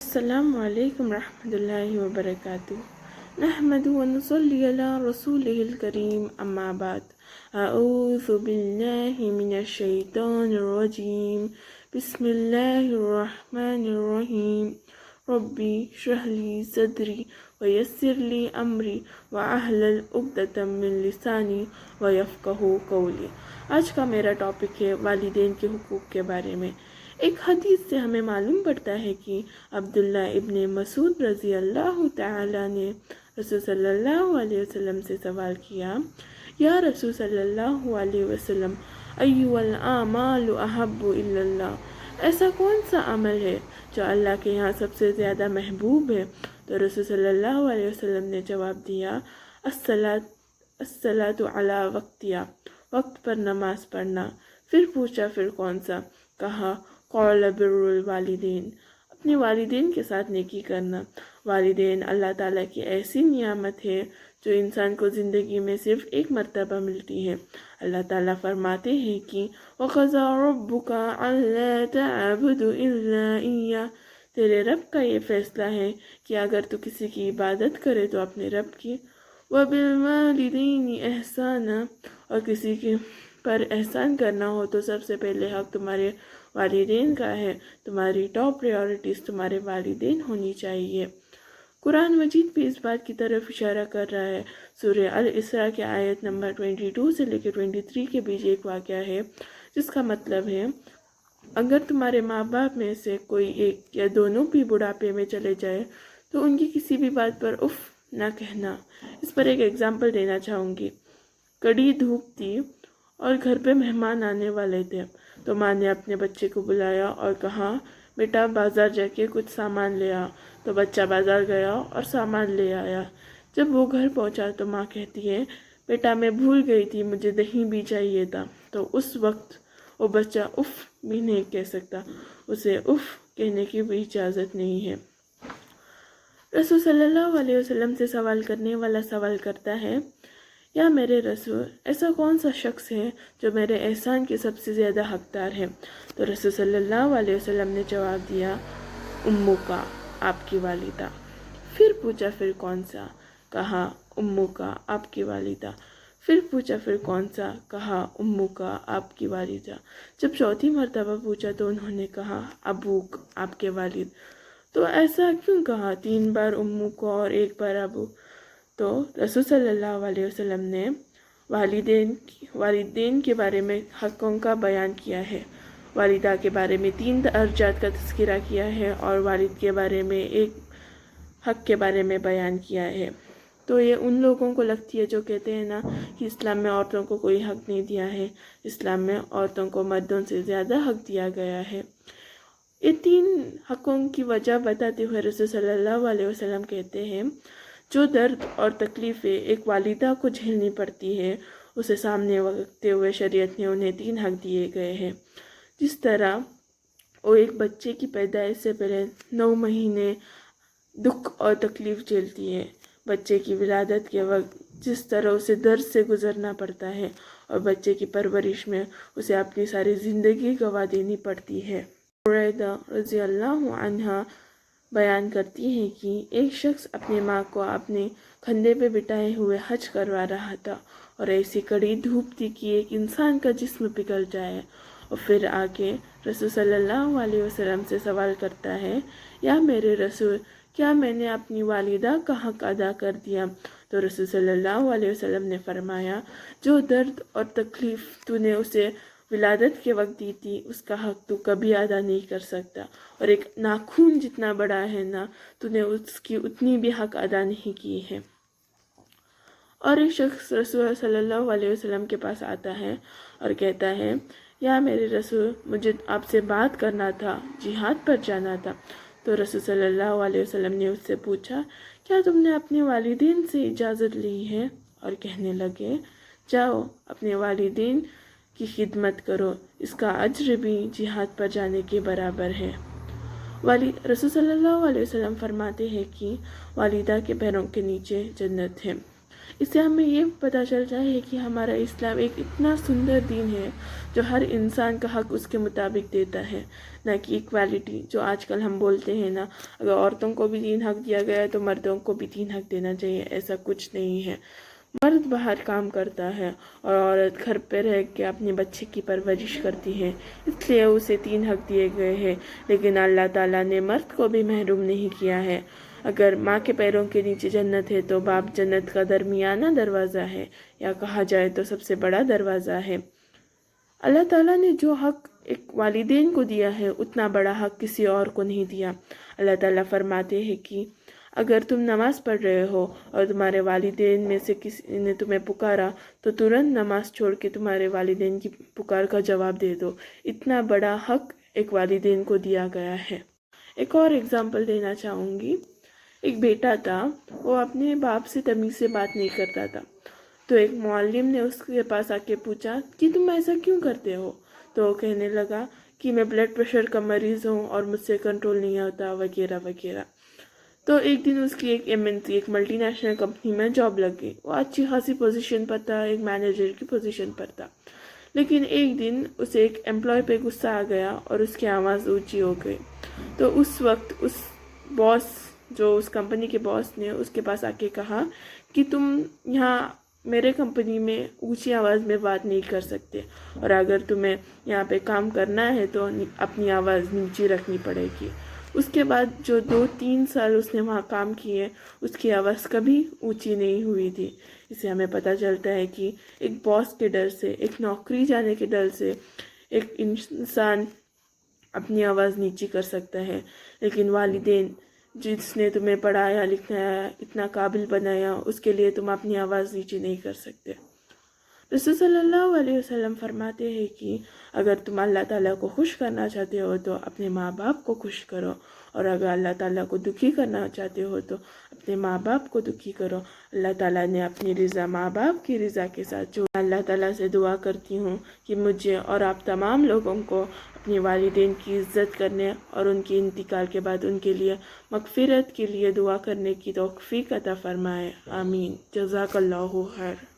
السلام علیکم ورحمۃ اللہ وبرکاتہ نحمد ونصلی علی رسولہ الکریم اما بعد اعوذ باللہ من الشیطان الرجیم بسم اللہ الرحمن الرحیم ربی اشرح لی صدری ویسر لی امری واحلل عقدۃ من لسانی ویفقہوا قولی۔ آج کا میرا ٹاپک ہے والدین کے حقوق کے بارے میں۔ ایک حدیث سے ہمیں معلوم پڑتا ہے کہ عبداللہ ابن مسعود رضی اللہ تعالیٰ نے رسول صلی اللہ علیہ وسلم سے سوال کیا، یا رسول صلی اللہ علیہ وسلم، ایُّ الاعمال احب الی اللہ، ایسا کون سا عمل ہے جو اللہ کے یہاں سب سے زیادہ محبوب ہے؟ تو رسول صلی اللہ علیہ وسلم نے جواب دیا، الصلاۃ علی وقتہا، وقت پر نماز پڑھنا۔ پھر پوچھا پھر کون سا؟ کہا قول بر الوالدین، اپنے والدین کے ساتھ نیکی کرنا۔ والدین اللہ تعالیٰ کی ایسی نعمت ہے جو انسان کو زندگی میں صرف ایک مرتبہ ملتی ہے۔ اللہ تعالیٰ فرماتے ہیں کہ وَقَضَىٰ رَبُّكَ أَلَّا تَعْبُدُوا إِلَّا إِيَّاهُ، تیرے رب کا یہ فیصلہ ہے کہ اگر تو کسی کی عبادت کرے تو اپنے رب کی۔ وَبِالْوَالِدَيْنِ إِحْسَانًا، اور کسی کے پر احسان کرنا ہو تو سب سے پہلے حق تمہارے والدین کا ہے۔ تمہاری ٹاپ پریورٹیز تمہارے والدین ہونی چاہیے۔ قرآن مجید بھی اس بات کی طرف اشارہ کر رہا ہے۔ سورہ الاسراء کے آیت نمبر 22 سے لے کے 23 کے بیچ ایک واقعہ ہے جس کا مطلب ہے اگر تمہارے ماں باپ میں سے کوئی ایک یا دونوں بھی بڑھاپے میں چلے جائے تو ان کی کسی بھی بات پر اف نہ کہنا۔ اس پر ایک ایگزامپل دینا چاہوں گی۔ کڑی دھوپ تھی اور گھر پہ مہمان آنے والے تھے، تو ماں نے اپنے بچے کو بلایا اور کہا، بیٹا بازار جا کے کچھ سامان لے آ۔ تو بچہ بازار گیا اور سامان لے آیا۔ جب وہ گھر پہنچا تو ماں کہتی ہے، بیٹا میں بھول گئی تھی، مجھے دہی بھی چاہیے تھا۔ تو اس وقت وہ بچہ اف بھی نہیں کہہ سکتا، اسے اف کہنے کی بھی اجازت نہیں ہے۔ رسول صلی اللہ علیہ وسلم سے سوال کرنے والا سوال کرتا ہے، یا میرے رسول، ایسا کون سا شخص ہے جو میرے احسان کی سب سے زیادہ حقدار ہے؟ تو رسول صلی اللہ علیہ وسلم نے جواب دیا، امو کا، آپ کی والدہ۔ پھر پوچھا پھر کون سا؟ کہا امو کا، آپ کی والدہ۔ پھر پوچھا پھر کون سا؟ کہا امو کا، آپ کی والدہ۔ جب چوتھی مرتبہ پوچھا تو انہوں نے کہا ابوک، آپ کے والد۔ تو ایسا کیوں کہا 3 بار امو کو اور 1 بار ابو؟ تو رسول صلی اللہ علیہ وسلم نے والدین کے بارے میں حقوں کا بیان کیا ہے۔ والدہ کے بارے میں 3 درجات کا تذکرہ کیا ہے اور والد کے بارے میں 1 حق کے بارے میں بیان کیا ہے۔ تو یہ ان لوگوں کو لگتی ہے جو کہتے ہیں نا کہ اسلام میں عورتوں کو کوئی حق نہیں دیا ہے، اسلام میں عورتوں کو مردوں سے زیادہ حق دیا گیا ہے۔ یہ 3 حقوں کی وجہ بتاتے ہوئے رسول صلی اللہ علیہ وسلم کہتے ہیں، جو درد اور تکلیفیں ایک والدہ کو جھیلنی پڑتی ہے اسے سامنے رکھتے ہوئے شریعت نے انہیں 3 حق دیے گئے ہیں۔ جس طرح وہ ایک بچے کی پیدائش سے پہلے 9 مہینے دکھ اور تکلیف جھیلتی ہے، بچے کی ولادت کے وقت جس طرح اسے درد سے گزرنا پڑتا ہے اور بچے کی پرورش میں اسے اپنی ساری زندگی گنوا دینی پڑتی ہے۔ بریدہ رضی اللہ عنہا بیان کرتی ہیں کہ ایک شخص اپنی ماں کو اپنے کندھے پہ بٹھائے ہوئے حج کروا رہا تھا اور ایسی کڑی دھوپ تھی کہ ایک انسان کا جسم پگھل جائے، اور پھر آگے رسول صلی اللہ علیہ وسلم سے سوال کرتا ہے، یا میرے رسول، کیا میں نے اپنی والدہ کا حق ادا کر دیا؟ تو رسول صلی اللہ علیہ وسلم نے فرمایا، جو درد اور تکلیف تو نے اسے ولادت کے وقت دی تھی اس کا حق تو کبھی ادا نہیں کر سکتا، اور ایک ناخون جتنا بڑا ہے نا تو نے اس کی اتنی بھی حق ادا نہیں کی ہے۔ اور ایک شخص رسول صلی اللہ علیہ وسلم کے پاس آتا ہے اور کہتا ہے، یا میرے رسول، مجھے آپ سے بات کرنا تھا، جہاد پر جانا تھا۔ تو رسول صلی اللہ علیہ وسلم نے اس سے پوچھا، کیا تم نے اپنے والدین سے اجازت لی ہے؟ اور کہنے لگے، جاؤ اپنے والدین کی خدمت کرو، اس کا اجر بھی جہاد پر جانے کے برابر ہے۔ رسول صلی اللہ علیہ وسلم فرماتے ہیں کہ والدہ کے پیروں کے نیچے جنت ہے۔ اس سے ہمیں یہ پتہ چلتا ہے کہ ہمارا اسلام ایک اتنا سندر دین ہے جو ہر انسان کا حق اس کے مطابق دیتا ہے، نہ کہ ایکوالٹی جو آج کل ہم بولتے ہیں نا، اگر عورتوں کو بھی تین حق دیا گیا ہے تو مردوں کو بھی تین حق دینا چاہیے، ایسا کچھ نہیں ہے۔ مرد باہر کام کرتا ہے اور عورت گھر پہ رہ کے اپنے بچے کی پرورش کرتی ہے، اس لیے اسے تین حق دیے گئے ہیں۔ لیکن اللہ تعالیٰ نے مرد کو بھی محروم نہیں کیا ہے۔ اگر ماں کے پیروں کے نیچے جنت ہے تو باپ جنت کا درمیانہ دروازہ ہے، یا کہا جائے تو سب سے بڑا دروازہ ہے۔ اللہ تعالیٰ نے جو حق ایک والدین کو دیا ہے اتنا بڑا حق کسی اور کو نہیں دیا۔ اللہ تعالیٰ فرماتے ہیں کہ اگر تم نماز پڑھ رہے ہو اور تمہارے والدین میں سے کسی نے تمہیں پکارا تو ترنت نماز چھوڑ کے تمہارے والدین کی پکار کا جواب دے دو۔ اتنا بڑا حق ایک والدین کو دیا گیا ہے۔ ایک اور اگزامپل دینا چاہوں گی۔ ایک بیٹا تھا، وہ اپنے باپ سے تمیز سے بات نہیں کرتا تھا، تو ایک معلم نے اس کے پاس آ کے پوچھا کہ تم ایسا کیوں کرتے ہو؟ تو وہ کہنے لگا کہ میں بلڈ پریشر کا مریض ہوں اور مجھ سے کنٹرول نہیں ہوتا وغیرہ وغیرہ۔ تو ایک دن اس کی ایک MNC ایک ملٹی نیشنل کمپنی میں جاب لگ گئی، وہ اچھی خاصی پوزیشن پر تھا، ایک مینیجر کی پوزیشن پر تھا۔ لیکن ایک دن اسے ایک امپلائی پہ غصہ آ گیا اور اس کی آواز اونچی ہو گئی۔ تو اس وقت اس باس، جو اس کمپنی کے باس نے اس کے پاس آ کے کہا کہ تم یہاں میرے کمپنی میں اونچی آواز میں بات نہیں کر سکتے، اور اگر تمہیں یہاں پہ کام کرنا ہے تو اپنی آواز نیچی رکھنی پڑے گی۔ اس کے بعد جو 2-3 سال اس نے وہاں کام کیے، اس کی آواز کبھی اونچی نہیں ہوئی تھی۔ اس سے ہمیں پتہ چلتا ہے کہ ایک باس کے ڈر سے، ایک نوکری جانے کے ڈر سے ایک انسان اپنی آواز نیچی کر سکتا ہے، لیکن والدین جس نے تمہیں پڑھایا لکھایا اتنا قابل بنایا، اس کے لیے تم اپنی آواز نیچی نہیں کر سکتے۔ رسول صلی اللہ علیہ وسلم فرماتے ہیں کہ اگر تم اللہ تعالیٰ کو خوش کرنا چاہتے ہو تو اپنے ماں باپ کو خوش کرو، اور اگر اللہ تعالیٰ کو دکھی کرنا چاہتے ہو تو اپنے ماں باپ کو دکھی کرو۔ اللہ تعالیٰ نے اپنی رضا ماں باپ کی رضا کے ساتھ جو اللہ تعالیٰ سے دعا کرتی ہوں کہ مجھے اور آپ تمام لوگوں کو اپنے والدین کی عزت کرنے اور ان کے انتقال کے بعد ان کے لیے مغفرت کے لیے دعا کرنے کی توفیق عطا فرمائے۔ آمین۔ جزاک اللہ خیر۔